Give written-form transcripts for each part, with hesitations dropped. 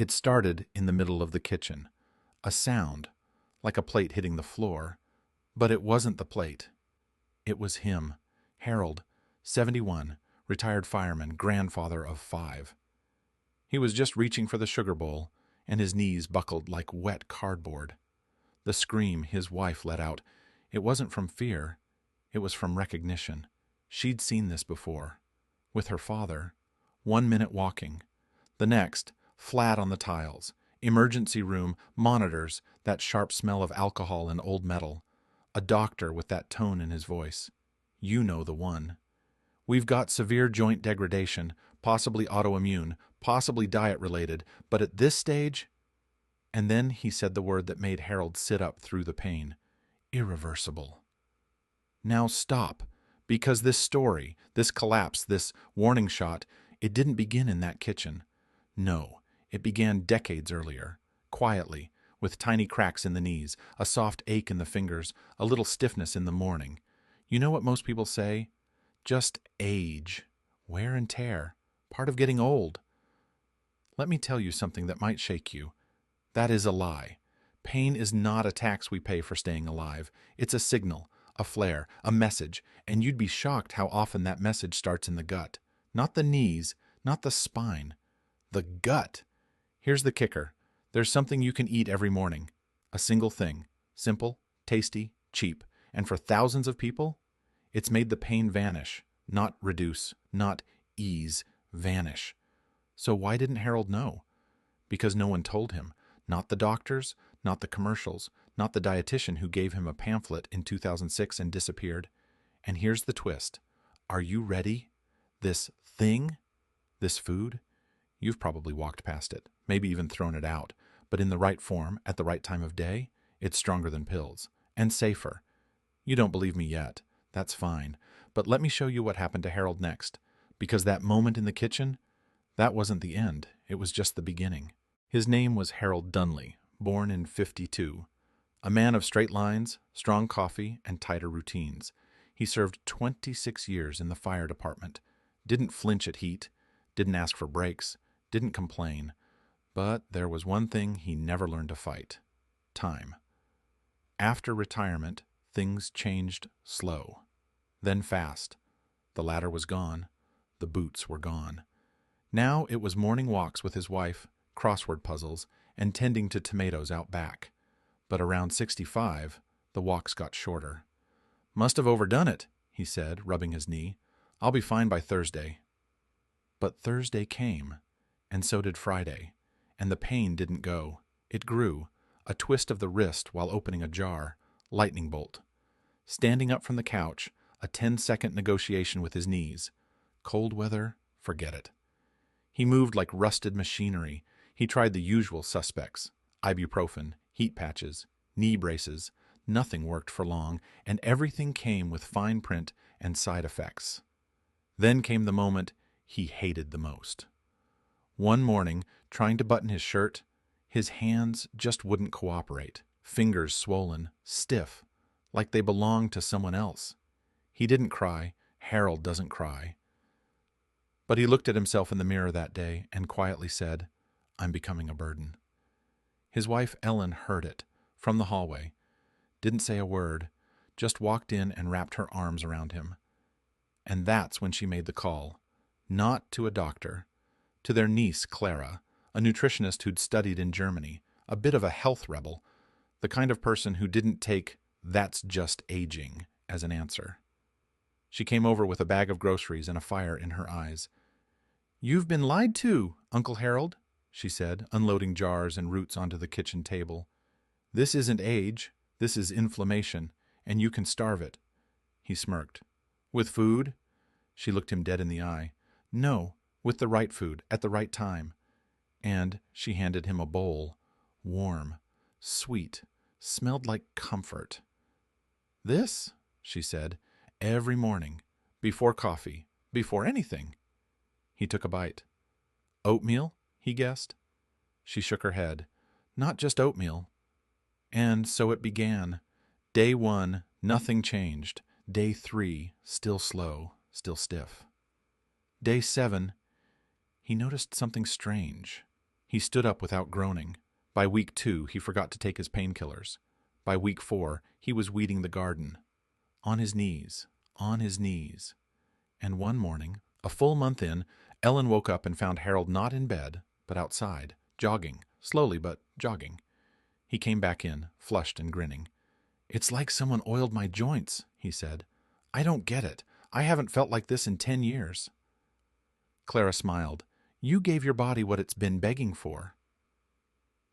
It started in the middle of the kitchen. A sound, like a plate hitting the floor. But it wasn't the plate. It was him, Harold, 71, retired fireman, grandfather of 5. He was just reaching for the sugar bowl, and his knees buckled like wet cardboard. The scream his wife let out, it wasn't from fear, it was from recognition. She'd seen this before. With her father, 1 minute walking. The next, flat on the tiles. Emergency room, monitors, that sharp smell of alcohol and old metal. A doctor with that tone in his voice. You know the one. We've got severe joint degradation, possibly autoimmune, possibly diet-related, but at this stage... And then he said the word that made Harold sit up through the pain. Irreversible. Now stop, because this story, this collapse, this warning shot, it didn't begin in that kitchen. No, it began decades earlier, quietly, with tiny cracks in the knees, a soft ache in the fingers, a little stiffness in the morning. You know what most people say? Just age, wear and tear, part of getting old. Let me tell you something that might shake you. That is a lie. Pain is not a tax we pay for staying alive. It's a signal, a flare, a message, and you'd be shocked how often that message starts in the gut. Not the knees, not the spine. The gut. Here's the kicker. There's something you can eat every morning. A single thing. Simple, tasty, cheap. And for thousands of people, it's made the pain vanish. Not reduce, not ease, vanish. So why didn't Harold know? Because no one told him. Not the doctors, not the commercials, not the dietitian who gave him a pamphlet in 2006 and disappeared. And here's the twist. Are you ready? This thing? This food? You've probably walked past it, maybe even thrown it out. But in the right form, at the right time of day, it's stronger than pills. And safer. You don't believe me yet. That's fine. But let me show you what happened to Harold next. Because that moment in the kitchen, that wasn't the end. It was just the beginning. His name was Harold Dunley, born in '52. A man of straight lines, strong coffee, and tighter routines. He served 26 years in the fire department. Didn't flinch at heat. Didn't ask for breaks. Didn't complain. But there was one thing he never learned to fight. Time. After retirement, things changed slow. Then fast. The ladder was gone. The boots were gone. Now it was morning walks with his wife, crossword puzzles, and tending to tomatoes out back. But around 65, the walks got shorter. Must have overdone it, he said, rubbing his knee. I'll be fine by Thursday. But Thursday came, and so did Friday, and the pain didn't go. It grew, a twist of the wrist while opening a jar, lightning bolt. Standing up from the couch, a 10-second negotiation with his knees. Cold weather, forget it. He moved like rusted machinery. He tried the usual suspects, ibuprofen, heat patches, knee braces. Nothing worked for long, and everything came with fine print and side effects. Then came the moment he hated the most. One morning, trying to button his shirt, his hands just wouldn't cooperate, fingers swollen, stiff, like they belonged to someone else. He didn't cry. Harold doesn't cry. But he looked at himself in the mirror that day and quietly said, I'm becoming a burden. His wife Ellen heard it, from the hallway. Didn't say a word, just walked in and wrapped her arms around him. And that's when she made the call. Not to a doctor. To their niece, Clara, a nutritionist who'd studied in Germany, a bit of a health rebel, the kind of person who didn't take "that's just aging" as an answer. She came over with a bag of groceries and a fire in her eyes. You've been lied to, Uncle Harold, she said, unloading jars and roots onto the kitchen table. This isn't age, this is inflammation, and you can starve it. He smirked. With food? She looked him dead in the eye. No, with the right food, at the right time. And she handed him a bowl, warm, sweet, smelled like comfort. This, she said, every morning, before coffee, before anything. He took a bite. Oatmeal, he guessed. She shook her head. Not just oatmeal. And so it began. Day 1, nothing changed. Day 3, still slow, still stiff. Day 7, he noticed something strange. He stood up without groaning. By week 2, he forgot to take his painkillers. By week 4, he was weeding the garden. On his knees, on his knees. And one morning, a full month in, Ellen woke up and found Harold not in bed, but outside, jogging, slowly but jogging. He came back in, flushed and grinning. "It's like someone oiled my joints," he said. "I don't get it. I haven't felt like this in 10 years. Clara smiled. "You gave your body what it's been begging for."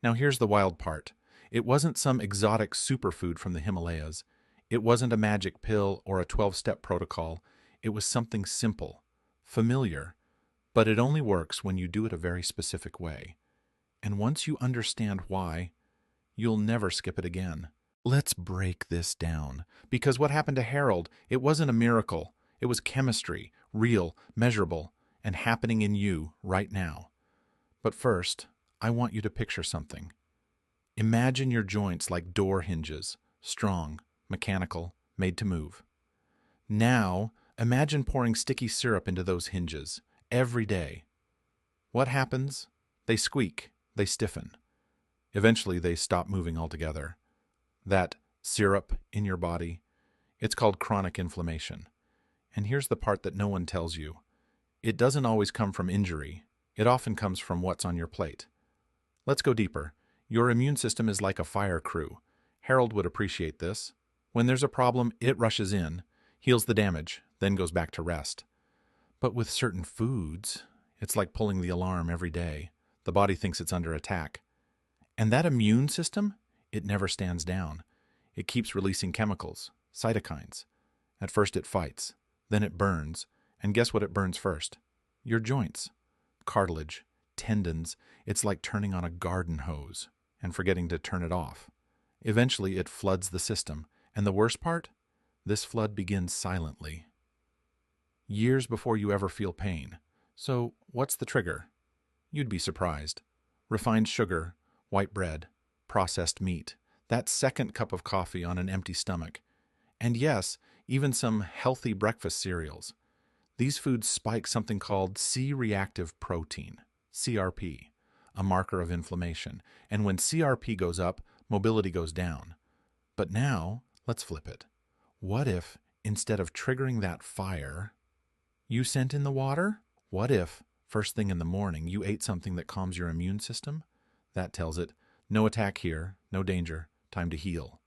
Now here's the wild part. It wasn't some exotic superfood from the Himalayas. It wasn't a magic pill or a 12-step protocol. It was something simple, familiar, but it only works when you do it a very specific way. And once you understand why, you'll never skip it again. Let's break this down, because what happened to Harold, it wasn't a miracle. It was chemistry, real, measurable, and happening in you right now. But first, I want you to picture something. Imagine your joints like door hinges, strong, mechanical, made to move. Now, imagine pouring sticky syrup into those hinges every day. What happens? They squeak, they stiffen. Eventually, they stop moving altogether. That syrup in your body, it's called chronic inflammation. And here's the part that no one tells you. It doesn't always come from injury. It often comes from what's on your plate. Let's go deeper. Your immune system is like a fire crew. Harold would appreciate this. When there's a problem, it rushes in, heals the damage, then goes back to rest. But with certain foods, it's like pulling the alarm every day. The body thinks it's under attack. And that immune system, it never stands down. It keeps releasing chemicals, cytokines. At first it fights, then it burns. And guess what it burns first? Your joints. Cartilage, tendons. It's like turning on a garden hose and forgetting to turn it off. Eventually it floods the system. And the worst part? This flood begins silently. Years before you ever feel pain. So what's the trigger? You'd be surprised. Refined sugar, white bread, processed meat, that second cup of coffee on an empty stomach. And yes, even some healthy breakfast cereals. These foods spike something called C-reactive protein, CRP, a marker of inflammation. And when CRP goes up, mobility goes down. But now, let's flip it. What if, instead of triggering that fire, you sent in the water? What if, first thing in the morning, you ate something that calms your immune system? That tells it, no attack here, no danger, time to heal.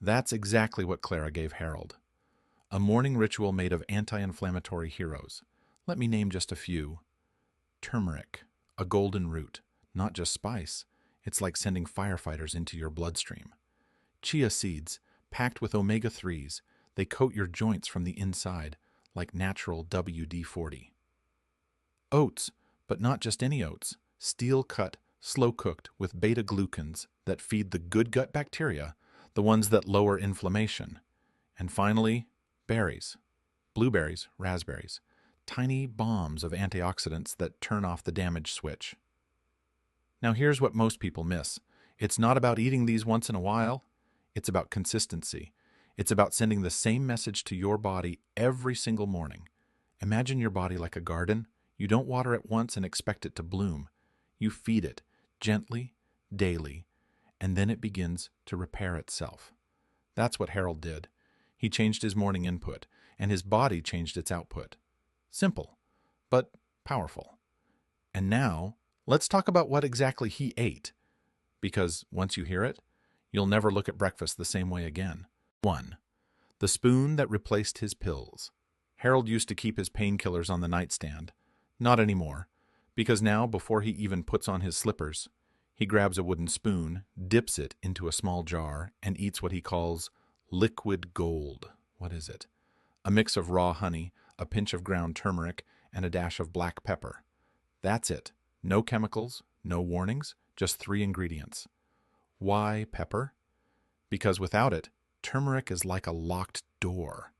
That's exactly what Clara gave Harold. A morning ritual made of anti-inflammatory heroes. Let me name just a few. Turmeric, a golden root, not just spice. It's like sending firefighters into your bloodstream. Chia seeds, packed with omega-3s. They coat your joints from the inside, like natural WD-40. Oats, but not just any oats. Steel-cut, slow-cooked with beta-glucans that feed the good gut bacteria, the ones that lower inflammation. And finally, berries. Blueberries, raspberries. Tiny bombs of antioxidants that turn off the damage switch. Now here's what most people miss. It's not about eating these once in a while. It's about consistency. It's about sending the same message to your body every single morning. Imagine your body like a garden. You don't water it once and expect it to bloom. You feed it gently, daily, and then it begins to repair itself. That's what Harold did. He changed his morning input, and his body changed its output. Simple, but powerful. And now, let's talk about what exactly he ate, because once you hear it, you'll never look at breakfast the same way again. 1. The spoon that replaced his pills. Harold used to keep his painkillers on the nightstand. Not anymore, because now, before he even puts on his slippers, he grabs a wooden spoon, dips it into a small jar, and eats what he calls liquid gold. What is it? A mix of raw honey, a pinch of ground turmeric, and a dash of black pepper. That's it. No chemicals, no warnings, just 3 ingredients. Why pepper? Because without it, turmeric is like a locked door.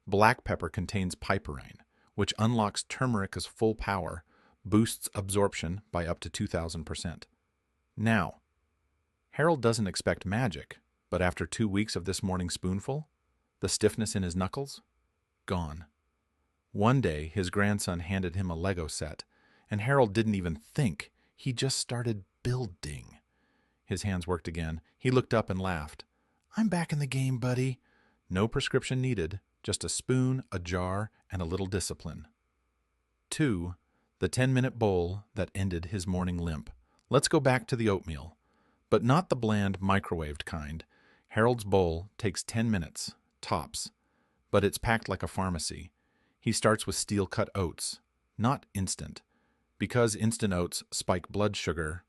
Black pepper contains piperine, which unlocks turmeric's full power, boosts absorption by up to 2,000%. Now, Harold doesn't expect magic, but after 2 weeks of this morning spoonful, the stiffness in his knuckles? Gone. One day, his grandson handed him a Lego set, and Harold didn't even think. He just started building. His hands worked again. He looked up and laughed. I'm back in the game, buddy. No prescription needed, just a spoon, a jar, and a little discipline. 2. The 10-minute bowl that ended his morning limp. Let's go back to the oatmeal. But not the bland, microwaved kind. Harold's bowl takes 10 minutes, tops. But it's packed like a pharmacy. He starts with steel-cut oats, not instant, because instant oats spike blood sugar,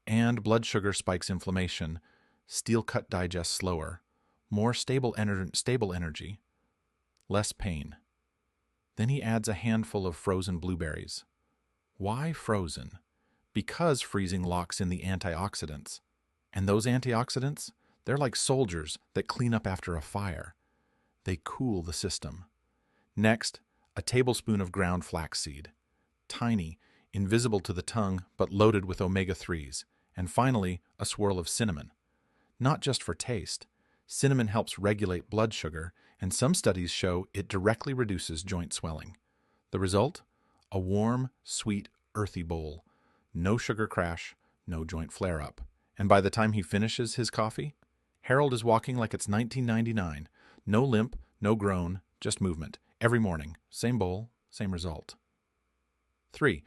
and blood sugar spikes inflammation. Steel-cut digests slower, more stable energy, less pain. Then he adds a handful of frozen blueberries. Why frozen? Because freezing locks in the antioxidants. And those antioxidants, they're like soldiers that clean up after a fire. They cool the system. Next, a tablespoon of ground flaxseed. Tiny, invisible to the tongue, but loaded with omega-3s. And finally, a swirl of cinnamon. Not just for taste. Cinnamon helps regulate blood sugar, and some studies show it directly reduces joint swelling. The result? A warm, sweet, earthy bowl. No sugar crash, no joint flare-up. And by the time he finishes his coffee, Harold is walking like it's 1999. No limp, no groan, just movement. Every morning, same bowl, same result. 3.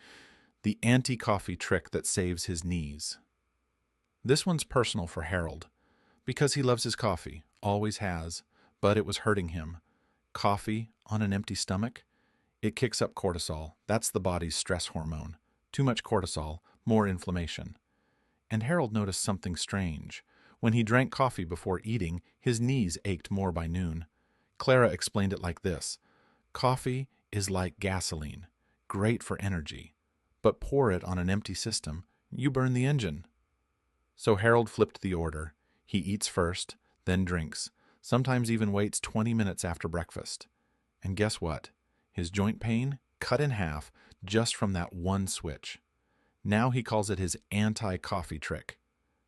The anti-coffee trick that saves his knees. This one's personal for Harold, because he loves his coffee, always has, but it was hurting him. Coffee on an empty stomach? It kicks up cortisol. That's the body's stress hormone. Too much cortisol, more inflammation. And Harold noticed something strange. When he drank coffee before eating, his knees ached more by noon. Clara explained it like this. Coffee is like gasoline, great for energy. But pour it on an empty system, you burn the engine. So Harold flipped the order. He eats first, then drinks, sometimes even waits 20 minutes after breakfast. And guess what? His joint pain cut in half just from that one switch. Now he calls it his anti-coffee trick.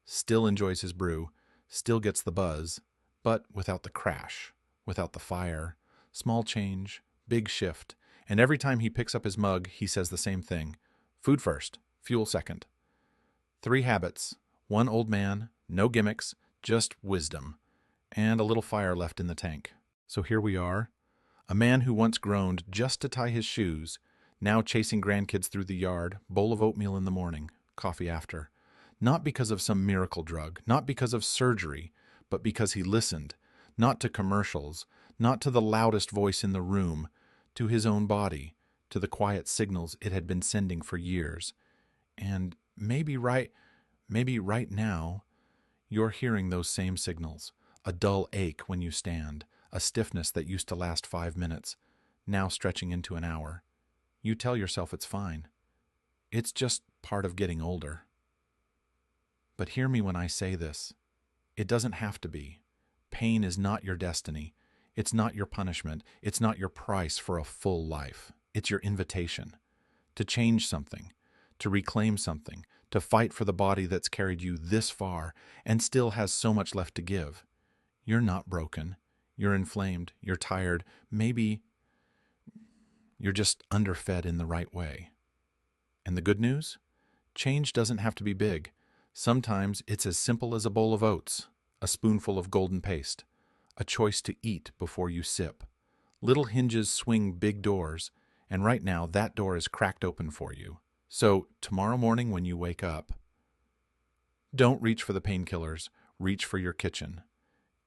Still enjoys his brew, still gets the buzz, but without the crash, without the fire. Small change, big shift, and every time he picks up his mug, he says the same thing. Food first, fuel second. 3 habits, 1 old man, no gimmicks, just wisdom, and a little fire left in the tank. So here we are, a man who once groaned just to tie his shoes, now chasing grandkids through the yard, bowl of oatmeal in the morning, coffee after. Not because of some miracle drug, not because of surgery, but because he listened, not to commercials, not to the loudest voice in the room, to his own body, to the quiet signals it had been sending for years. And maybe right now, you're hearing those same signals. A dull ache when you stand, a stiffness that used to last 5 minutes, now stretching into an hour. You tell yourself it's fine. It's just part of getting older. But hear me when I say this. It doesn't have to be. Pain is not your destiny. It's not your punishment. It's not your price for a full life. It's your invitation to change something, to reclaim something, to fight for the body that's carried you this far and still has so much left to give. You're not broken. You're inflamed. You're tired. Maybe you're just underfed in the right way. And the good news? Change doesn't have to be big. Sometimes it's as simple as a bowl of oats, a spoonful of golden paste, a choice to eat before you sip. Little hinges swing big doors, and right now that door is cracked open for you. So tomorrow morning when you wake up, don't reach for the painkillers, reach for your kitchen.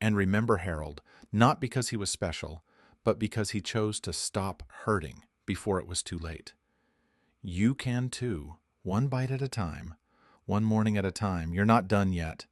And remember Harold, not because he was special, but because he chose to stop hurting before it was too late. You can too, one bite at a time, one morning at a time. You're not done yet.